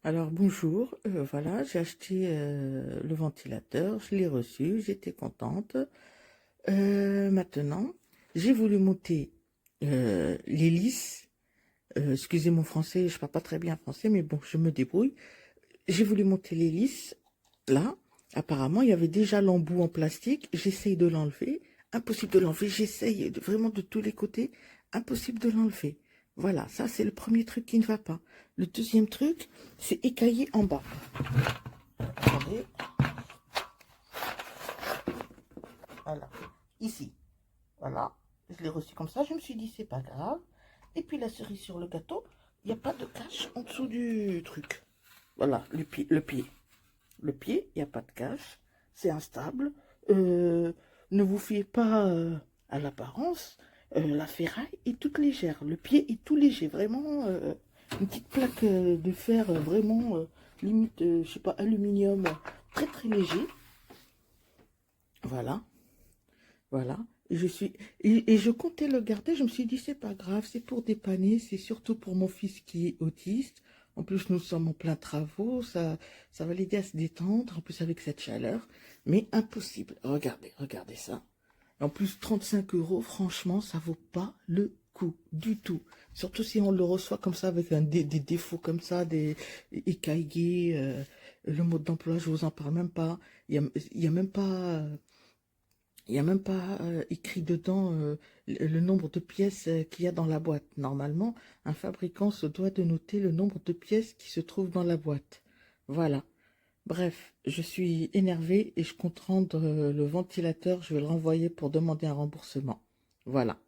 Alors bonjour, voilà, j'ai acheté le ventilateur, je l'ai reçu, j'étais contente. Maintenant, j'ai voulu monter l'hélice. Excusez mon français, je parle pas très bien français, mais bon, je me débrouille. J'ai voulu monter l'hélice, là. Apparemment, il y avait déjà l'embout en plastique. J'essaye de l'enlever. Impossible de l'enlever. J'essaye vraiment de tous les côtés. Impossible de l'enlever. Voilà, ça c'est le premier truc qui ne va pas. Le deuxième truc, c'est écaillé en bas. Attendez, voilà, ici. Voilà, je l'ai reçu comme ça. Je me suis dit, c'est pas grave. Et puis la cerise sur le gâteau, il n'y a pas de cache en dessous du truc. Voilà, le pied, le pied. Le pied, il n'y a pas de cache, c'est instable. Euh, ne vous fiez pas à l'apparence. La ferraille est toute légère. Le pied est tout léger. Vraiment, une petite plaque de fer, vraiment, limite, je sais pas, aluminium, très très léger. Voilà, voilà. Et je comptais le garder. Je me suis dit, c'est pas grave, c'est pour dépanner. C'est surtout pour mon fils qui est autiste. En plus, nous sommes en plein travaux. Ça va l'aider à se détendre. En plus, avec cette chaleur. Mais impossible. Regardez, regardez ça. En plus, 35 euros, franchement, ça vaut pas le coup du tout. Surtout si on le reçoit comme ça, avec des défauts comme ça, des écaillés. Le mode d'emploi, je vous en parle même pas. Il y a même pas. Il n'y a même pas écrit dedans le nombre de pièces qu'il y a dans la boîte. Normalement, un fabricant se doit de noter le nombre de pièces qui se trouvent dans la boîte. Voilà. Bref, je suis énervée et je compte rendre le ventilateur. Je vais le renvoyer pour demander un remboursement. Voilà.